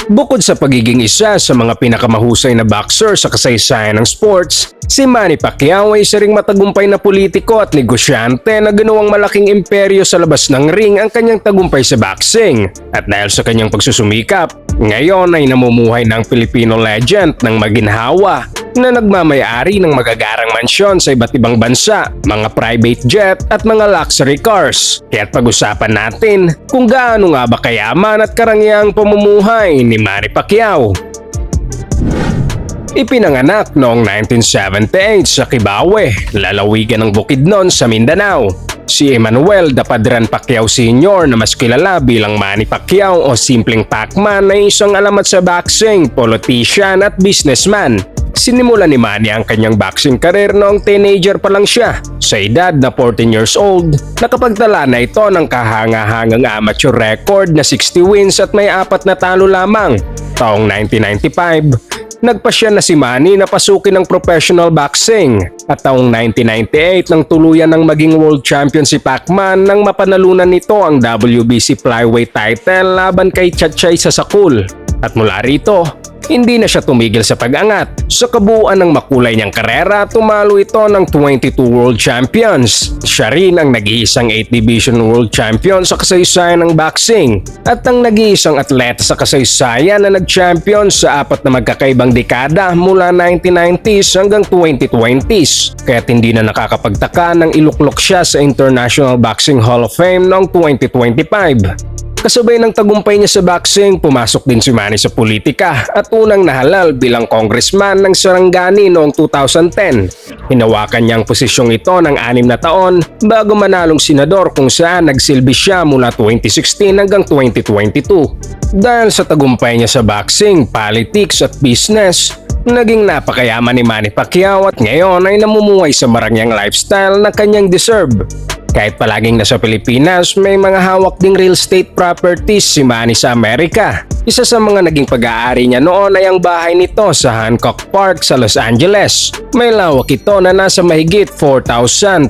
Bukod sa pagiging isa sa mga pinakamahusay na boxer sa kasaysayan ng sports, si Manny Pacquiao ay isa ring matagumpay na politiko at negosyante na ginawang malaking imperyo sa labas ng ring ang kanyang tagumpay sa boxing. At dahil sa kanyang pagsusumikap, ngayon ay namumuhay ng Filipino legend ng maginhawa na nagmamayari ng magagarang mansyon sa iba't ibang bansa, mga private jet at mga luxury cars. Kaya't pag-usapan natin kung gaano nga ba kayaman at karangihang pamumuhay ni Manny Pacquiao. Ipinanganak noong 1978 sa Kibawe, lalawigan ng Bukidnon sa Mindanao. Si Emmanuel Dapadran Pacquiao Sr. na mas kilala bilang Manny Pacquiao o simpleng Pacman ay isang alamat sa boxing, politician at businessman. Sinimulan ni Manny ang kanyang boxing career noong teenager pa lang siya. Sa edad na 14 years old, nakapagtala na ito ng kahanga-hangang amateur record na 60 wins at may 4 na talo lamang. Taong 1995, nagpasya na si Manny na pasukin ng professional boxing at taong 1998 nang tuluyan ng maging world champion si Pacman nang mapanalunan nito ang WBC flyweight title laban kay Chatchay Sasakul. At mula rito, hindi na siya tumigil sa pag-angat. Sa kabuuan ng makulay niyang karera, tumalo ito ng 22 World Champions. Siya rin ang nag-iisang 8 Division World Champion sa kasaysayan ng boxing at ang nag-iisang atleta sa kasaysayan na nag-champion sa 4 na magkakaibang dekada mula 1990s hanggang 2020s. Kaya't hindi na nakakapagtaka nang iluklok siya sa International Boxing Hall of Fame noong 2025. Kasabay ng tagumpay niya sa boxing, pumasok din si Manny sa politika at unang nahalal bilang congressman ng Sarangani noong 2010. Hinawakan niya ang posisyong ito ng 6 na taon bago manalong senador kung saan nagsilbi siya mula 2016 hanggang 2022. Dahil sa tagumpay niya sa boxing, politics at business, naging napakayaman ni Manny Pacquiao at ngayon ay namumuhay sa marangyang lifestyle na kanyang deserve. Kahit palaging nasa Pilipinas, may mga hawak ding real estate properties si Manny sa Amerika. Isa sa mga naging pag-aari niya noon ay ang bahay nito sa Hancock Park sa Los Angeles. May lawak ito na nasa mahigit 4,200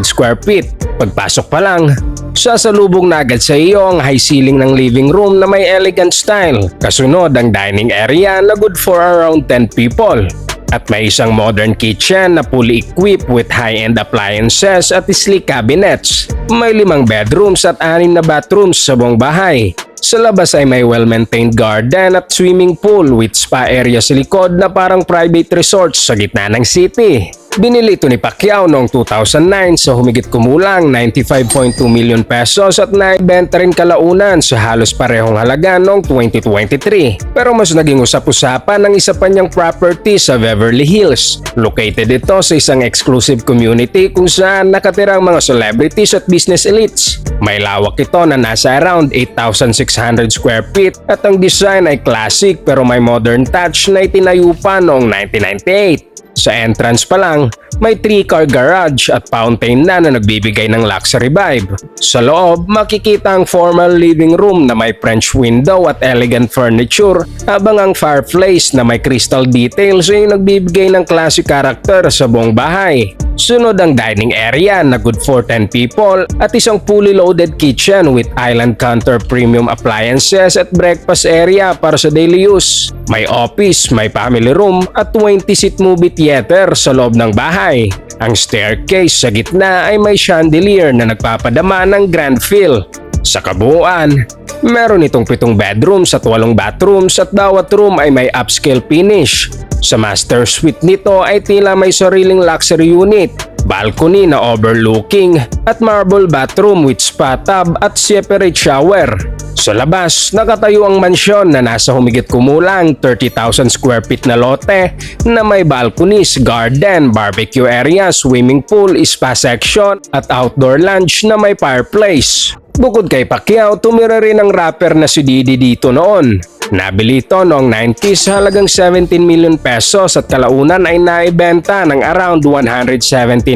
square feet. Pagpasok pa lang, sasalubong na agad sa iyo ang high ceiling ng living room na may elegant style. Kasunod ang dining area na good for around 10 people. At may isang modern kitchen na fully equipped with high-end appliances at sleek cabinets. May 5 bedrooms at 6 na bathrooms sa buong bahay. Sa labas ay may well-maintained garden at swimming pool with spa area sa likod na parang private resort sa gitna ng city. Binili ito ni Pacquiao noong 2009 sa humigit kumulang 95.2 million pesos at naibenta rin kalaunan sa halos parehong halaga noong 2023. Pero mas naging usap-usapan ang isa pa niyang property sa Beverly Hills. Located ito sa isang exclusive community kung saan nakatira ang mga celebrities at business elites. May lawak ito na nasa around 8,600 square feet at ang design ay classic pero may modern touch na itinayo pa noong 1998. Sa entrance pa lang, may 3-car garage at fountain na nagbibigay ng luxury vibe. Sa loob, makikita ang formal living room na may French window at elegant furniture, habang ang fireplace na may crystal details ay nagbibigay ng classic character sa buong bahay. Sunod ang dining area na good for 10 people at isang fully loaded kitchen with island counter premium appliances at breakfast area para sa daily use. May office, may family room at 20-seat movie theater sa loob ng bahay. Ang staircase sa gitna ay may chandelier na nagpapadama ng grand feel. Sa kabuuan, meron itong 7 bedrooms at 8 bathrooms at bawat room ay may upscale finish. Sa master suite nito ay tila may sariling luxury unit, balcony na overlooking at marble bathroom with spa tub at separate shower. Sa labas, nakatayo ang mansyon na nasa humigit kumulang 30,000 square feet na lote na may balconies, garden, barbecue area, swimming pool, spa section at outdoor lounge na may fireplace. Bukod kay Pacquiao, tumira rin ang rapper na si Diddy dito noon. Nabili ito noong 90s halagang 17 million pesos at kalaunan ay naibenta ng around 117.3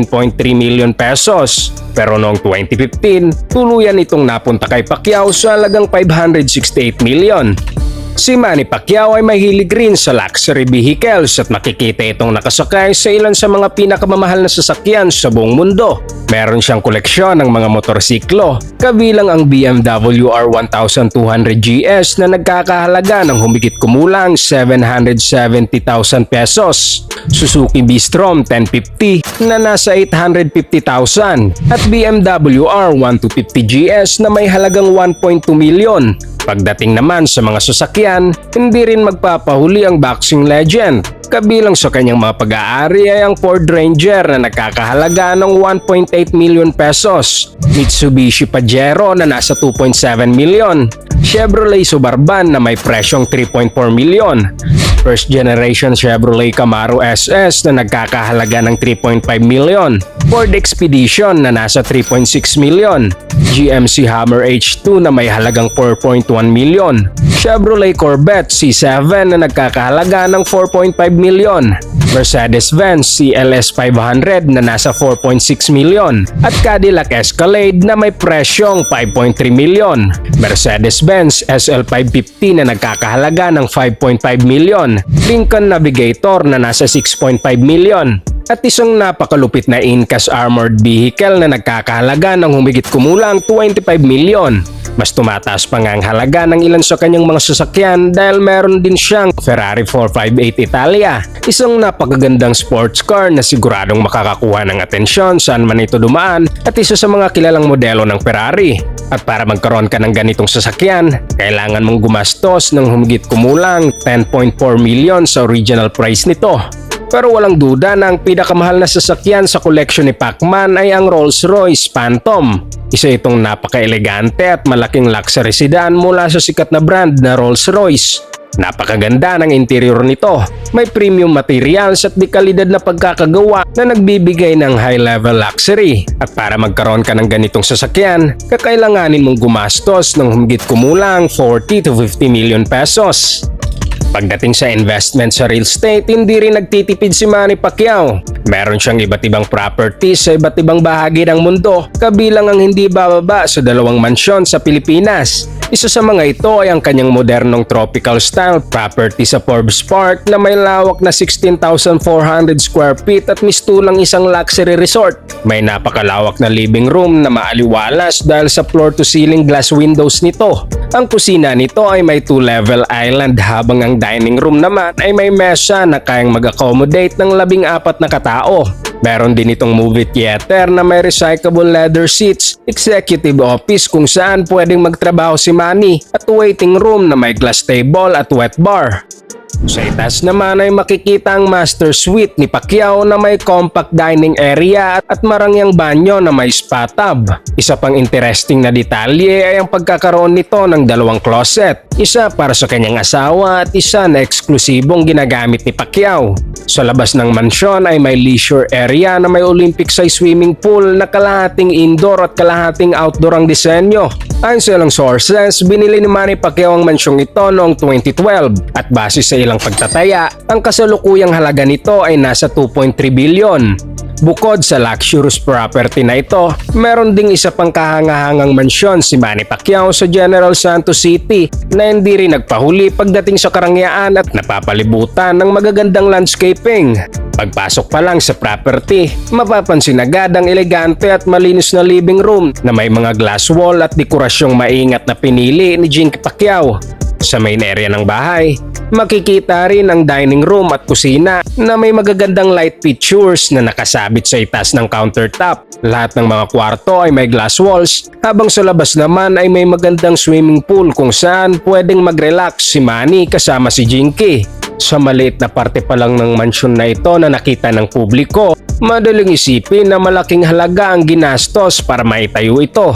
million pesos. Pero noong 2015, tuluyan itong napunta kay Pacquiao sa halagang 568 million. Si Manny Pacquiao ay mahilig rin sa luxury vehicles at makikita itong nakasakay sa ilan sa mga pinakamamahal na sasakyan sa buong mundo. Meron siyang koleksyon ng mga motorsiklo, kabilang ang BMW R1200 GS na nagkakahalaga ng humigit kumulang 770,000 pesos, Suzuki B-Strom 1050 na nasa 850,000 at BMW R1250 GS na may halagang 1.2 milyon. Pagdating naman sa mga sasakyan, hindi rin magpapahuli ang boxing legend. Kabilang sa kanyang mga pag-aari ay ang Ford Ranger na nagkakahalaga ng 1.8 million pesos, Mitsubishi Pajero na nasa 2.7 million, Chevrolet Suburban na may presyong 3.4 million, First Generation Chevrolet Camaro SS na nagkakahalaga ng 3.5 million, Ford Expedition na nasa 3.6 million, GMC Hummer H2 na may halagang 4.1 million, Chevrolet Corvette C7 na nagkakahalaga ng 4.5 million, Mercedes-Benz CLS 500 na nasa 4.6 million at Cadillac Escalade na may presyong 5.3 million, Mercedes-Benz SL 550 na nagkakahalaga ng 5.5 million, Lincoln Navigator na nasa 6.5 million, at isang napakalupit na in-cast armored vehicle na nagkakahalaga ng humigit kumulang 25 million. Mas tumataas pa nga ang halaga ng ilan sa kanyang mga sasakyan dahil meron din siyang Ferrari 458 Italia, isang napakagandang sports car na siguradong makakakuha ng atensyon saan man ito dumaan at isa sa mga kilalang modelo ng Ferrari. At para magkaroon ka ng ganitong sasakyan, kailangan mong gumastos ng humigit kumulang 10.4 million sa original price nito. Pero walang duda na ang pinakamahal na sasakyan sa koleksyon ni Pacman ay ang Rolls-Royce Phantom. Isa itong napaka-elegante at malaking luxury sedan mula sa sikat na brand na Rolls-Royce. Napakaganda ng interior nito. May premium materials at dekalidad na pagkakagawa na nagbibigay ng high-level luxury. At para magkaroon ka ng ganitong sasakyan, kakailanganin mong gumastos ng humigit kumulang 40 to 50 million pesos. Pagdating sa investment sa real estate, hindi rin nagtitipid si Manny Pacquiao. Meron siyang iba't ibang properties sa iba't ibang bahagi ng mundo, kabilang ang hindi bababa sa 2 mansyon sa Pilipinas. Isa sa mga ito ay ang kanyang modernong tropical style property sa Forbes Park na may lawak na 16,400 square feet at mistulang isang luxury resort. May napakalawak na living room na maaliwalas dahil sa floor-to-ceiling glass windows nito. Ang kusina nito ay may 2-level island habang ang dining room naman ay may mesa na kayang mag-accommodate ng 14 na katao. Meron din itong movie theater na may recyclable leather seats, executive office kung saan pwedeng magtrabaho si Manny at waiting room na may glass table at wet bar. Sa itaas naman ay makikita ang master suite ni Pacquiao na may compact dining area at marangyang banyo na may spa tub. Isa pang interesting na detalye ay ang pagkakaroon nito ng 2 closet. Isa para sa kanyang asawa at isa na eksklusibong ginagamit ni Pacquiao. Sa labas ng mansyon ay may leisure area na may Olympic size swimming pool na kalahating indoor at kalahating outdoor ang disenyo. Ayon sa ilang sources, binili ni Manny Pacquiao ang mansyong ito noong 2012 at base sa ilang pagtataya, ang kasalukuyang halaga nito ay nasa 2.3 billion. Bukod sa luxurious property na ito, meron ding isa pang kahangahangang mansyon si Manny Pacquiao sa General Santos City na hindi rin nagpahuli pagdating sa karangyaan at napapalibutan ng magagandang landscaping. Pagpasok pa lang sa property, mapapansin agad ang elegante at malinis na living room na may mga glass wall at dekorasyong maingat na pinili ni Jinky Pacquiao. Sa main area ng bahay, makikita rin ang dining room at kusina na may magagandang light fixtures na nakasabit sa itaas ng countertop. Lahat ng mga kwarto ay may glass walls, habang sa labas naman ay may magandang swimming pool kung saan pwedeng mag-relax si Manny kasama si Jinky. Sa maliit na parte pa lang ng mansyon na ito na nakita ng publiko, madaling isipin na malaking halaga ang ginastos para maitayo ito.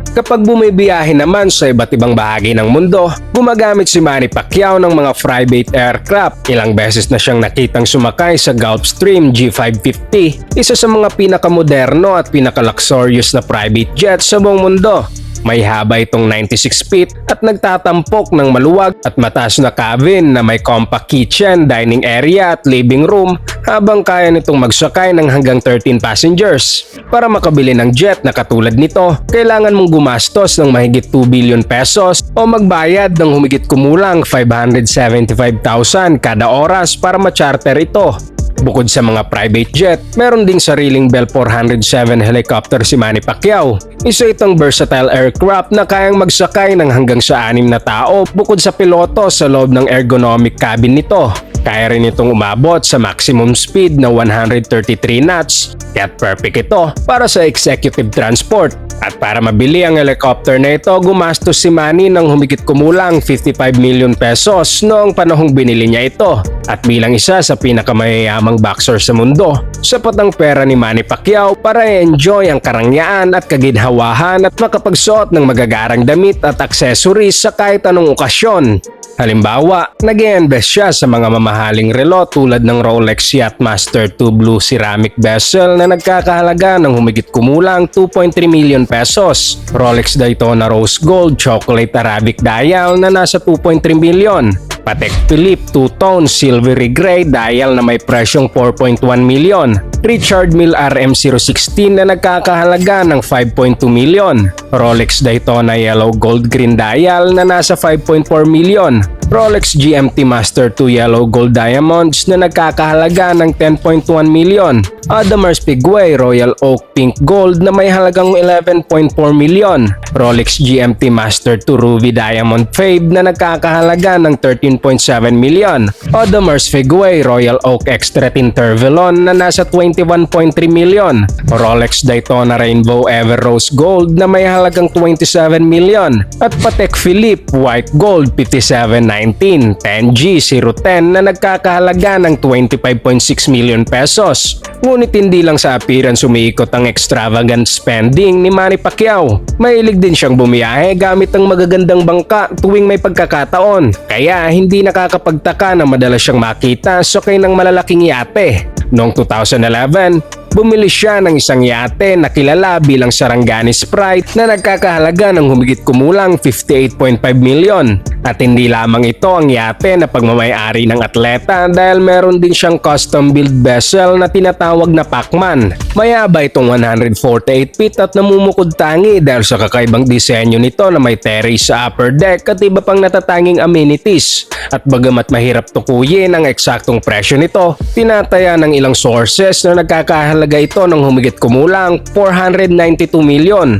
Kapag bumibiyahe naman sa iba't ibang bahagi ng mundo, gumagamit si Manny Pacquiao ng mga private aircraft. Ilang beses na siyang nakitang sumakay sa Gulfstream G550, isa sa mga pinakamoderno at pinaka-luxurious na private jet sa buong mundo. May haba itong 96 feet at nagtatampok ng maluwag at mataas na cabin na may compact kitchen, dining area at living room, habang kaya nitong magsakay ng hanggang 13 passengers. Para makabili ng jet na katulad nito, kailangan mong gumastos ng mahigit 2 billion pesos o magbayad ng humigit kumulang 575,000 kada oras para ma-charter ito. Bukod sa mga private jet, meron ding sariling Bell 407 helicopter si Manny Pacquiao. Isa itong versatile aircraft na kayang magsakay ng hanggang sa 6 na tao bukod sa piloto sa loob ng ergonomic cabin nito. Kaya rin itong umabot sa maximum speed na 133 knots, kaya't perfect ito para sa executive transport. At para mabili ang helicopter na ito, gumastos si Manny ng humigit kumulang 55 million pesos noong panahong binili niya ito. At bilang isa sa pinakamayayamang boxer sa mundo, sapat ang pera ni Manny Pacquiao para i-enjoy ang karangyaan at kaginhawahan at makapagsuot ng magagarang damit at accessories sa kahit anong okasyon. Halimbawa, nag-i-invest siya sa mga mamahaling relo tulad ng Rolex Yachtmaster 2 Blue Ceramic Bezel na nagkakahalaga ng humigit kumulang 2.3 million pesos. Rolex Daytona Rose Gold Chocolate Arabic Dial na nasa 2.3 million. Patek Philippe Two-Tone Silvery Gray Dial na may presyong 4.1 million. Richard Mille RM016 na nagkakahalaga ng 5.2 million. Rolex Daytona Yellow Gold Green Dial na nasa 5.4 million. Rolex GMT Master 2 Yellow Gold Diamonds na nagkakahalaga ng 10.1 million. Audemars Piguet Royal Oak Pink Gold na may halagang 11.4 million. Rolex GMT Master 2 Ruby Diamond Fade na nagkakahalaga ng 13.7 million. Audemars Piguet Royal Oak Extra Tintervelon na nasa 21.3 million. Rolex Daytona Rainbow Ever Rose Gold na may halagang 27 million. At Patek Philippe White Gold 5719 10G010 na nagkakahalaga ng 25.6 million pesos. Ngunit hindi lang sa appearance umiikot ang extravagant spending ni Manny Pacquiao. Mahilig din siyang bumiyahe gamit ang magagandang bangka tuwing may pagkakataon. Kaya hindi nakakapagtaka na madalas siyang makita sakay ng malalaking yate. Noong 2011, bumili siya ng isang yate na kilala bilang Sarangani Sprite na nagkakahalaga ng humigit kumulang 58.5 million. At hindi lamang ito ang yate na pagmamay-ari ng atleta dahil meron din siyang custom build vessel na tinatawag na Pacman. Mayaba itong 148 feet at namumukod tangi dahil sa kakaibang disenyo nito na may terrace sa upper deck at iba pang natatanging amenities. At bagamat mahirap tukuyin ang eksaktong presyo nito, tinataya ng ilang sources na nagkakahalaga ito ng humigit kumulang 492 million.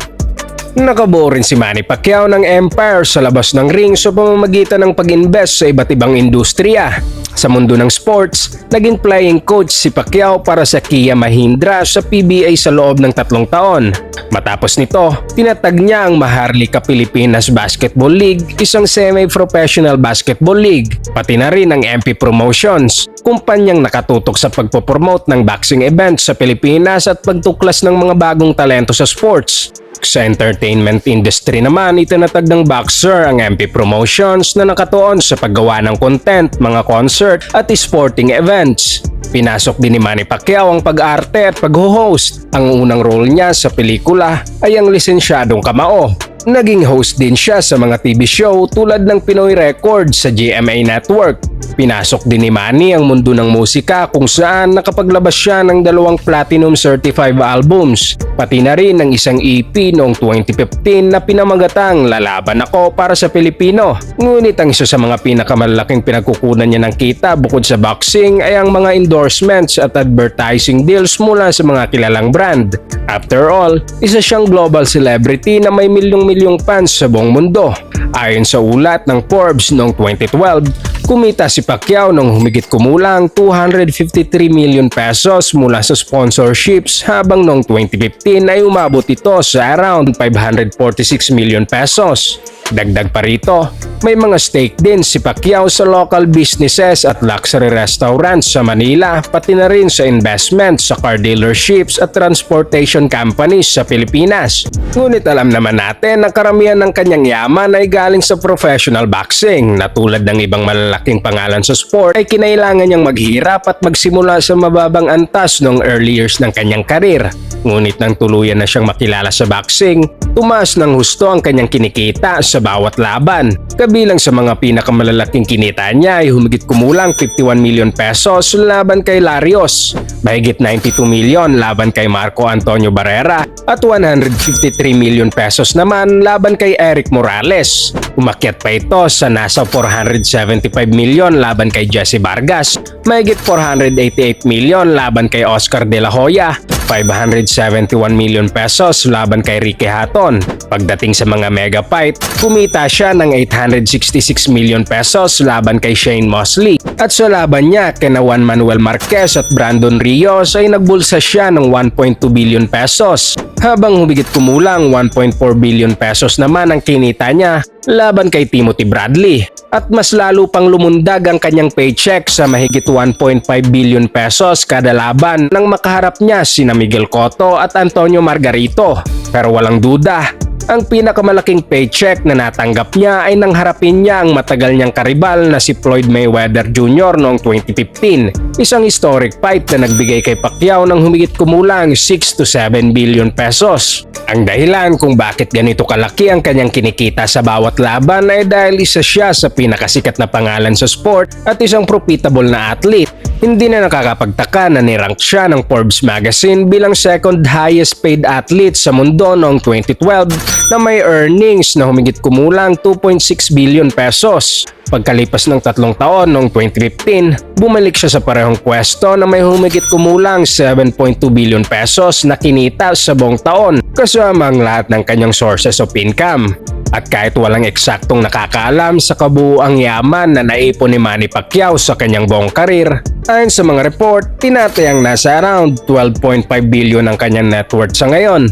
Nakabuo rin si Manny Pacquiao ng empire sa labas ng ring sa pamamagitan ng pag-invest sa iba't ibang industriya. Sa mundo ng sports, naging flying coach si Pacquiao para sa Kia Mahindra sa PBA sa loob ng 3 taon. Matapos nito, tinatag niya ang Maharlika Pilipinas Basketball League, isang semi-professional basketball league, pati na rin ang MP Promotions, kumpanyang nakatutok sa pagpopromote ng boxing events sa Pilipinas at pagtuklas ng mga bagong talento sa sports. Sa entertainment industry naman, itinatag ng boxer ang MP Promotions na nakatuon sa paggawa ng content, mga concert at sporting events. Pinasok din ni Manny Pacquiao ang pag-arte at pag-host. Ang unang role niya sa pelikula ay ang lisensyadong kamao. Naging host din siya sa mga TV show tulad ng Pinoy Record sa GMA Network. Pinasok din ni Manny ang mundo ng musika kung saan nakapaglabas siya ng 2 platinum certified albums, pati na rin ng isang EP noong 2015 na pinamagatang Lalaban Ako para sa Pilipino. Ngunit ang isa sa mga pinakamalaking pinagkukunan niya ng kita bukod sa boxing ay ang mga endorsements at advertising deals mula sa mga kilalang brand. After all, isa siyang global celebrity na may milyong-milyong fans sa buong mundo. Ayon sa ulat ng Forbes noong 2012, kumita si Pacquiao ng humigit kumulang 253 million pesos mula sa sponsorships habang noong 2015 ay umabot ito sa around 546 million pesos. Dagdag pa rito, may mga stake din si Pacquiao sa local businesses at luxury restaurants sa Manila, pati na rin sa investments sa car dealerships at transportation companies sa Pilipinas. Ngunit alam naman natin na karamihan ng kanyang yaman ay galing sa professional boxing na tulad ng ibang malalaking pangalan sa sport ay kinailangan niyang maghirap at magsimula sa mababang antas noong early years ng kanyang karir. Ngunit nang tuluyan na siyang makilala sa boxing, tumaas ng husto ang kanyang kinikita sa bawat laban. Kabilang sa mga pinakamalalaking kinita niya ay humigit kumulang 51 million pesos laban kay Larios, mahigit 92 million laban kay Marco Antonio Barrera at 153 million pesos naman laban kay Eric Morales. Umakyat pa ito sa nasa 475 million laban kay Jesse Vargas, mahigit 488 million laban kay Oscar De La Hoya, 571 million pesos laban kay Ricky Hatton. Pagdating sa mga mega fight, kumita siya ng 866 million pesos laban kay Shane Mosley. At sa laban niya kina Juan Manuel Marquez at Brandon Rios ay nagbulsa siya ng 1.2 billion pesos. Habang humigit kumulang 1.4 billion pesos naman ang kinita niya laban kay Timothy Bradley. At mas lalo pang lumundag ang kanyang paycheck sa mahigit 1.5 billion pesos kada laban nang makaharap niya sina Miguel Cotto at Antonio Margarito. Pero walang duda, ang pinakamalaking paycheck na natanggap niya ay nang harapin niya ang matagal niyang karibal na si Floyd Mayweather Jr. noong 2015. Isang historic fight na nagbigay kay Pacquiao ng humigit kumulang 6 to 7 billion pesos. Ang dahilan kung bakit ganito kalaki ang kanyang kinikita sa bawat laban ay dahil isa siya sa pinakasikat na pangalan sa sport at isang profitable na athlete. Hindi na nakakapagtaka na nirank siya ng Forbes magazine bilang second highest paid athlete sa mundo noong 2012 na may earnings na humigit kumulang 2.6 billion pesos. Pagkalipas ng 3 taon noong 2015, bumalik siya sa parehong pwesto na may humigit kumulang 7.2 billion pesos na kinita sa buong taon kasama ang lahat ng kanyang sources of income. At kahit walang eksaktong nakakaalam sa kabuuang yaman na naipon ni Manny Pacquiao sa kanyang buong karir, ayon sa mga report, tinatayang nasa around 12.5 billion ang kanyang net worth sa ngayon.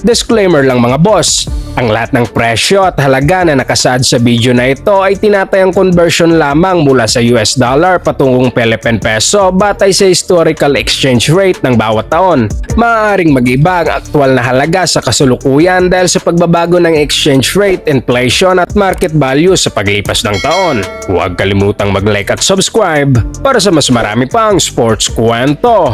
Disclaimer lang mga boss, ang lahat ng presyo at halaga na nakasaad sa video na ito ay tinatayang conversion lamang mula sa US dollar patungong Philippine peso batay sa historical exchange rate ng bawat taon. Maaaring mag-iba ang aktual na halaga sa kasulukuyan dahil sa pagbabago ng exchange rate, inflation at market value sa paglipas ng taon. Huwag kalimutang mag-like at subscribe para sa mas marami pang sports kwento.